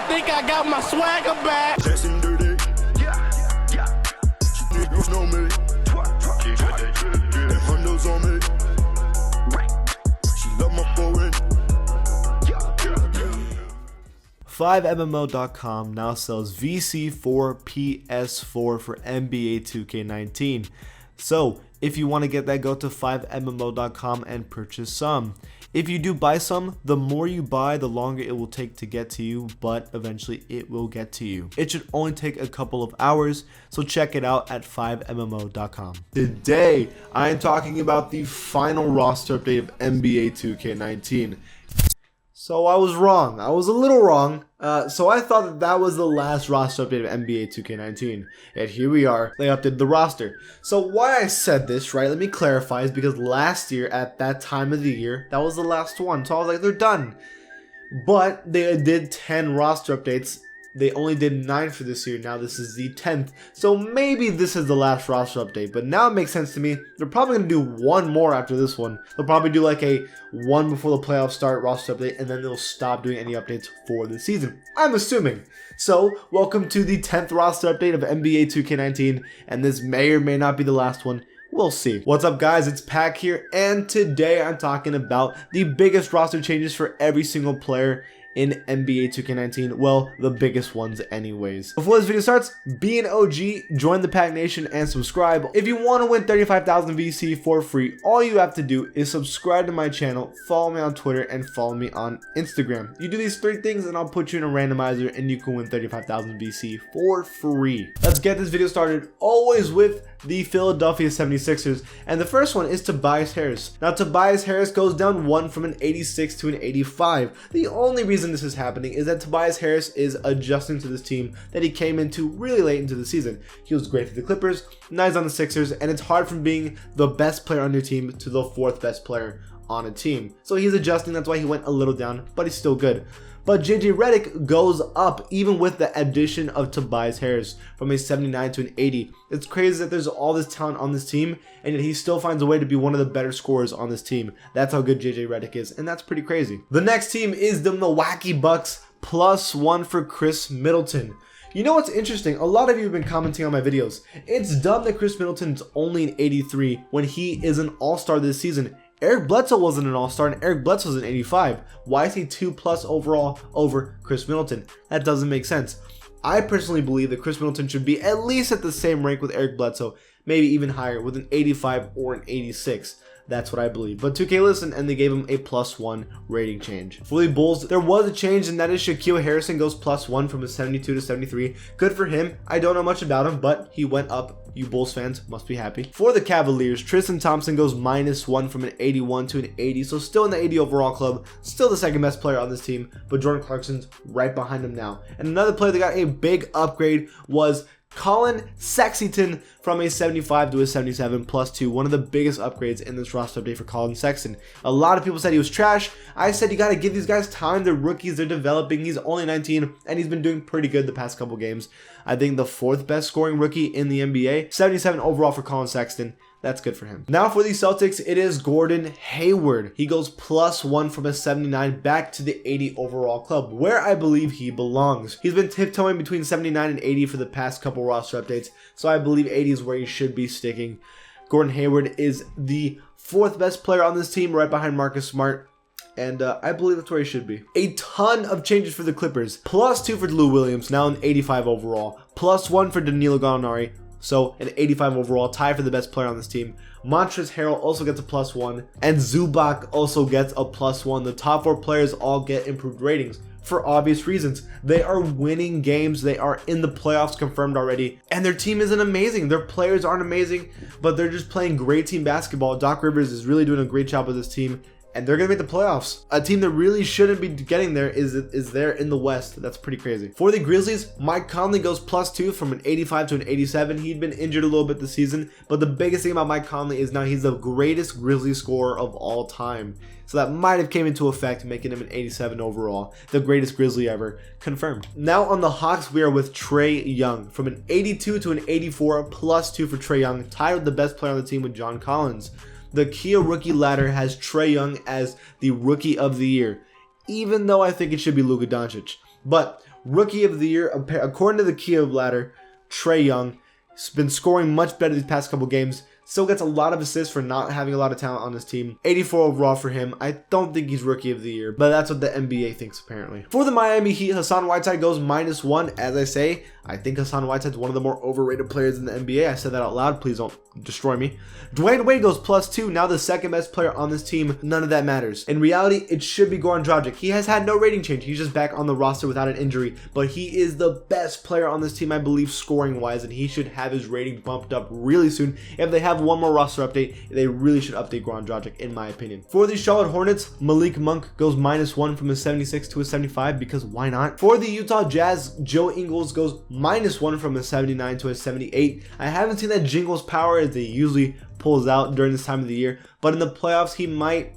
think I got my swagger back. Dancing dirty. Yeah, yeah. Niggas know me. Them hundos on me. She love my foreign. 5MMO.com now sells VC for PS4 for NBA 2K19. So if you want to get that, go to 5MMO.com and purchase some. If you do buy some, the more you buy, the longer it will take to get to you, but eventually it will get to you. It should only take a couple of hours, so check it out at 5MMO.com. Today, I am talking about the final roster update of NBA 2K19. So I was wrong. I was a little wrong. So I thought that was the last roster update of NBA 2K19. And here we are. They updated the roster. So why I said this, right? Let me clarify. Is because last year, at that time of the year, that was the last one. So I was like, they're done. But they did 10 roster updates. They only did 9 for this year. Now this is the 10th. So maybe this is the last roster update. But now it makes sense to me. They're probably going to do one more after this one. They'll probably do like a one before the playoffs start roster update. And then they'll stop doing any updates for the season. I'm assuming. So welcome to the 10th roster update of NBA 2K19. And this may or may not be the last one. We'll see. What's up, guys? It's Pack here. And today I'm talking about the biggest roster changes for every single player in NBA 2K19, well, the biggest ones anyways. Before this video starts, be an OG, join the Pack Nation, and subscribe. If you want to win 35,000 VC for free, all you have to do is subscribe to my channel, follow me on Twitter, and follow me on Instagram. You do these 3 things and I'll put you in a randomizer and you can win 35,000 VC for free. Let's get this video started, always with the Philadelphia 76ers, and the first one is Tobias Harris. Now Tobias Harris goes down 1 from an 86 to an 85. The only reason this is happening is that Tobias Harris is adjusting to this team that he came into really late into the season. He was great for the Clippers, now he's on the Sixers, and it's hard from being the best player on your team to the 4th best player on a team. So he's adjusting, that's why he went a little down, but he's still good. But JJ Redick goes up even with the addition of Tobias Harris from a 79 to an 80. It's crazy that there's all this talent on this team and yet he still finds a way to be one of the better scorers on this team. That's how good JJ Redick is, and that's pretty crazy. The next team is the Milwaukee Bucks, +1 for Chris Middleton. You know what's interesting? A lot of you have been commenting on my videos. It's dumb that Chris Middleton's only an 83 when he is an all-star this season. Eric Bledsoe wasn't an all-star and Eric Bledsoe was an 85. Why is he 2+ overall over Chris Middleton? That doesn't make sense. I personally believe that Chris Middleton should be at least at the same rank with Eric Bledsoe, maybe even higher with an 85 or an 86. That's what I believe. But 2K listened and they gave him a +1 rating change. For the Bulls, there was a change, and that is Shaquille Harrison goes +1 from a 72 to 73. Good for him. I don't know much about him, but he went up. You Bulls fans must be happy. For the Cavaliers, Tristan Thompson goes -1 from an 81 to an 80. So still in the 80 overall club. Still the 2nd best player on this team, but Jordan Clarkson's right behind him now. And another player that got a big upgrade was Colin Sexton from a 75 to a 77 +2. One of the biggest upgrades in this roster update for Colin Sexton. A lot of people said he was trash. I said you got to give these guys time. They're rookies. They're developing. He's only 19 and he's been doing pretty good the past couple games. I think the 4th best scoring rookie in the NBA. 77 overall for Colin Sexton. That's good for him. Now for the Celtics, it is Gordon Hayward. He goes +1 from a 79 back to the 80 overall club, where I believe he belongs. He's been tiptoeing between 79 and 80 for the past couple roster updates, so I believe 80 is where he should be sticking. Gordon Hayward is the 4th best player on this team, right behind Marcus Smart. And I believe that's where he should be. A ton of changes for the Clippers. +2 for Lou Williams, now an 85 overall. +1 for Danilo Gallinari. So an 85 overall, tie for the best player on this team. Montrezl Harrell also gets a +1, and Zubac also gets a +1. The top 4 players all get improved ratings for obvious reasons. They are winning games. They are in the playoffs confirmed already, and their team isn't amazing. Their players aren't amazing, but they're just playing great team basketball. Doc Rivers is really doing a great job with this team, and they're going to make the playoffs. A team that really shouldn't be getting there is there in the West. That's pretty crazy. For the Grizzlies, Mike Conley goes +2 from an 85 to an 87. He'd been injured a little bit this season, but the biggest thing about Mike Conley is now he's the greatest Grizzlies scorer of all time. So that might have came into effect, making him an 87 overall, the greatest Grizzly ever, confirmed. Now on the Hawks, we are with Trae Young. From an 82 to an 84, +2 for Trae Young, tied with the best player on the team with John Collins. The Kia rookie ladder has Trae Young as the rookie of the year, even though I think it should be Luka Doncic. But Rookie of the year, according to the Kia ladder, Trae Young. He's been scoring much better these past couple games. Still gets a lot of assists for not having a lot of talent on his team. 84 overall for him. I don't think he's rookie of the year, but that's what the NBA thinks apparently. For the Miami Heat, Hassan Whiteside goes -1. As I say, I think Hassan Whiteside's one of the more overrated players in the NBA. I said that out loud. Please don't destroy me. Dwayne Wade goes +2. Now the second best player on this team. None of that matters. In reality, it should be Goran Dragic. He has had no rating change. He's just back on the roster without an injury, but he is the best player on this team, I believe, scoring wise, and he should have his rating bumped up really soon. If they have one more roster update, they really should update Goran Dragic, in my opinion. For the Charlotte Hornets, Malik Monk goes -1 from a 76 to a 75 because why not? For the Utah Jazz, Joe Ingles goes -1 from a 79 to a 78. I haven't seen that Jingles power as they usually pulls out during this time of the year, but in the playoffs he might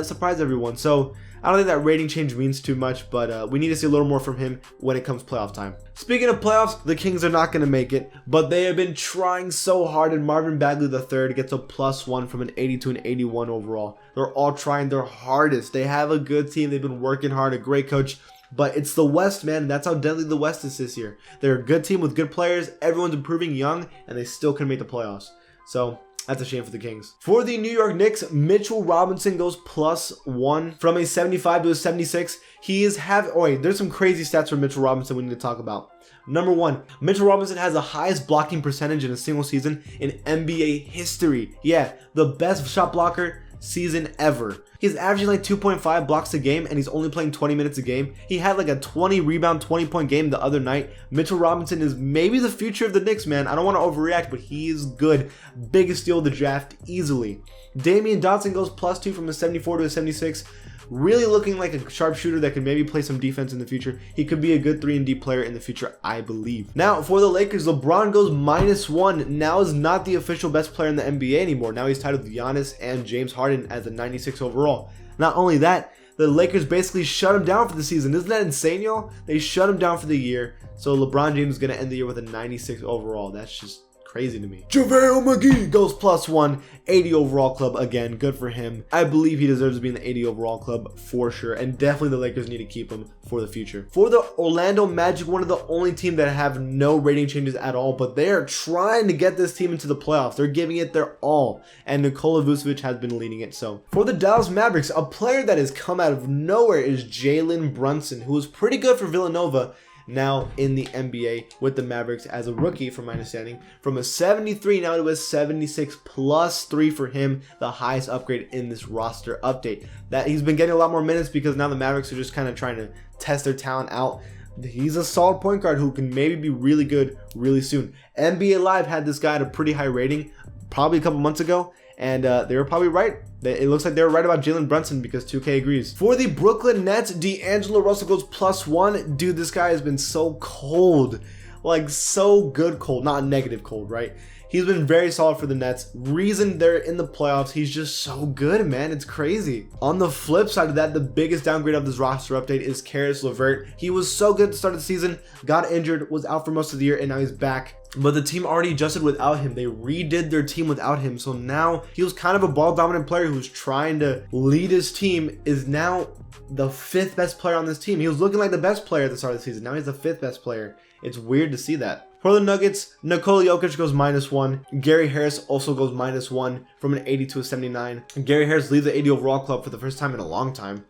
surprise everyone. So I don't think that rating change means too much, but we need to see a little more from him when it comes playoff time. Speaking of playoffs, the Kings are not going to make it, but they have been trying so hard, and Marvin Bagley III gets a +1 from an 80 to an 81 overall. They're all trying their hardest. They have a good team. They've been working hard, a great coach. But it's the West, man. That's how deadly the West is this year. They're a good team with good players. Everyone's improving young, and they still can make the playoffs. So that's a shame for the Kings. For the New York Knicks, Mitchell Robinson goes +1 from a 75 to a 76. There's some crazy stats for Mitchell Robinson we need to talk about. Number 1, Mitchell Robinson has the highest blocking percentage in a single season in NBA history. Yeah, the best shot blocker season ever. He's averaging like 2.5 blocks a game, and he's only playing 20 minutes a game. He had like a 20 rebound, 20 point game the other night. Mitchell Robinson is maybe the future of the Knicks, man. I don't want to overreact, but he is good. Biggest steal of the draft easily. Damian Dotson goes +2 from a 74 to a 76. Really looking like a sharpshooter that could maybe play some defense in the future. He could be a good 3-and-D player in the future, I believe. Now, for the Lakers, LeBron goes -1. Now is not the official best player in the NBA anymore. Now he's tied with Giannis and James Harden as a 96 overall. Not only that, the Lakers basically shut him down for the season. Isn't that insane, y'all? They shut him down for the year. So LeBron James is going to end the year with a 96 overall. That's just crazy to me. JaVale McGee goes +1, 80 overall club again. Good for him. I believe he deserves to be in the 80 overall club for sure, and definitely the Lakers need to keep him for the future. For the Orlando Magic, one of the only teams that have no rating changes at all, but they are trying to get this team into the playoffs. They're giving it their all, and Nikola Vucevic has been leading it. So for the Dallas Mavericks, a player that has come out of nowhere is Jalen Brunson, who was pretty good for Villanova. Now in the NBA with the Mavericks as a rookie, from my understanding, from a 73 now to a 76, +3 for him, the highest upgrade in this roster update. That he's been getting a lot more minutes because now the Mavericks are just kind of trying to test their talent out. He's a solid point guard who can maybe be really good really soon. NBA Live had this guy at a pretty high rating probably a couple months ago, and they were probably right. It looks like they were right about Jalen Brunson because 2K agrees. For the Brooklyn Nets, D'Angelo Russell goes +1. Dude, this guy has been so cold. Like, so good cold. Not negative cold, right? He's been very solid for the Nets. Reason they're in the playoffs, he's just so good, man. It's crazy. On the flip side of that, the biggest downgrade of this roster update is Caris LeVert. He was so good at the start of the season, got injured, was out for most of the year, and now he's back. But the team already adjusted without him. They redid their team without him. So now he was kind of a ball dominant player who's trying to lead his team, is now the 5th best player on this team. He was looking like the best player at the start of the season. Now he's the 5th best player. It's weird to see that. For the Nuggets, Nikola Jokic goes -1. Gary Harris also goes -1 from an 80 to a 79. Gary Harris leads the 80 overall club for the first time in a long time.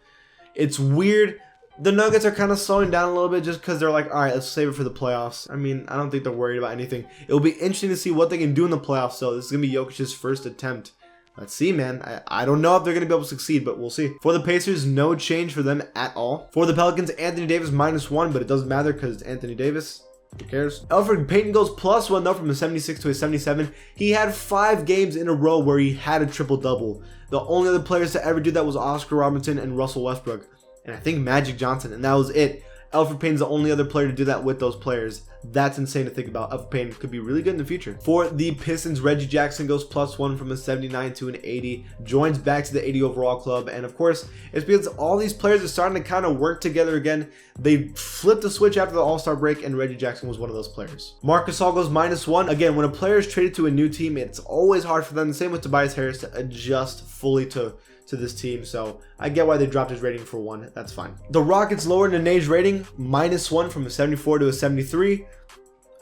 It's weird. The Nuggets are kind of slowing down a little bit just because they're like, all right, let's save it for the playoffs. I mean, I don't think they're worried about anything. It'll be interesting to see what they can do in the playoffs, though. This is going to be Jokic's first attempt. Let's see, man. I don't know if they're going to be able to succeed, but we'll see. For the Pacers, no change for them at all. For the Pelicans, Anthony Davis -1, but it doesn't matter because it's Anthony Davis. Who cares? Elfrid Payton goes +1 though from a 76 to a 77. He had 5 games in a row where he had a triple-double. The only other players to ever do that was Oscar Robertson and Russell Westbrook, and I think Magic Johnson, and that was it. Elfrid Payton's the only other player to do that with those players. That's insane to think about. Elfrid Payton could be really good in the future. For the Pistons, Reggie Jackson goes +1 from a 79 to an 80. Joins back to the 80 overall club. And of course, it's because all these players are starting to kind of work together again. They flipped the switch after the All-Star break, and Reggie Jackson was one of those players. Marc Gasol goes -1. Again, when a player is traded to a new team, it's always hard for them. The same with Tobias Harris to adjust fully to to this team, so I get why they dropped his rating for 1. That's fine. The Rockets lowered Nene's rating -1 from a 74 to a 73.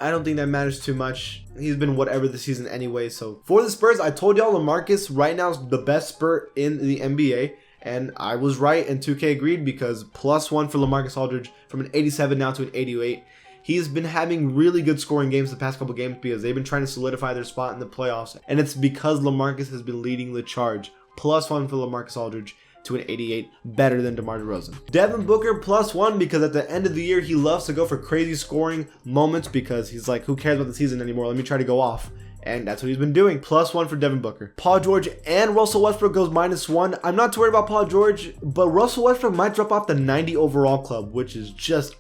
I don't think that matters too much. He's been whatever this season anyway. So for the Spurs, I told y'all LaMarcus right now is the best Spur in the NBA. And I was right, and 2K agreed, because +1 for LaMarcus Aldridge from an 87 now to an 88. He's been having really good scoring games the past couple games because they've been trying to solidify their spot in the playoffs. And it's because LaMarcus has been leading the charge. +1 for LaMarcus Aldridge to an 88, better than DeMar DeRozan. Devin Booker +1 because at the end of the year, he loves to go for crazy scoring moments because he's like, who cares about the season anymore? Let me try to go off. And that's what he's been doing. +1 for Devin Booker. Paul George and Russell Westbrook goes -1. I'm not too worried about Paul George, but Russell Westbrook might drop off the 90 overall club, which is just,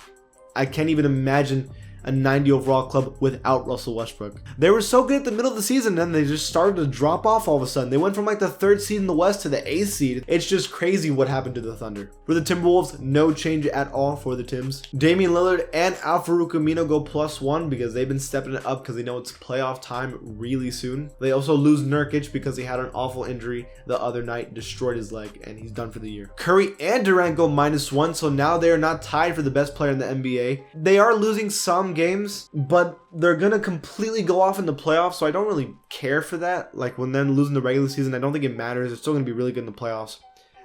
I can't even imagine a 90 overall club without Russell Westbrook. They were so good at the middle of the season, and they just started to drop off all of a sudden. They went from like the 3rd seed in the West to the 8th seed. It's just crazy what happened to the Thunder. For the Timberwolves, no change at all for the Tims. Damian Lillard and Al-Farouq Amino go +1 because they've been stepping it up because they know it's playoff time really soon. They also lose Nurkic because he had an awful injury the other night, destroyed his leg, and he's done for the year. Curry and Durant go -1, so now they're not tied for the best player in the NBA. They are losing some games, but they're gonna completely go off in the playoffs, so I don't really care for that. Like when they're losing the regular season, I don't think it matters. They're still gonna be really good in the playoffs,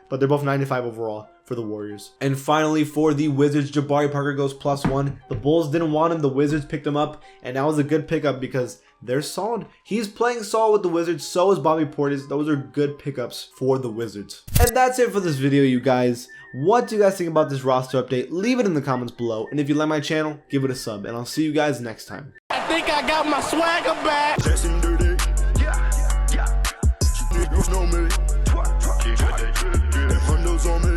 but they're both 95 overall for the Warriors. And finally, for the Wizards, Jabari Parker goes +1. The Bulls didn't want him, the Wizards picked him up, and that was a good pickup because they're solid. He's playing solid with the Wizards, so is Bobby Portis. Those are good pickups for the Wizards. And that's it for this video, you guys. What do you guys think about this roster update? Leave it in the comments below. And if you like my channel, give it a sub. And I'll see you guys next time. I think I got my swagger back. Dancing dirty. Yeah. Niggas know me. Them hundos on me.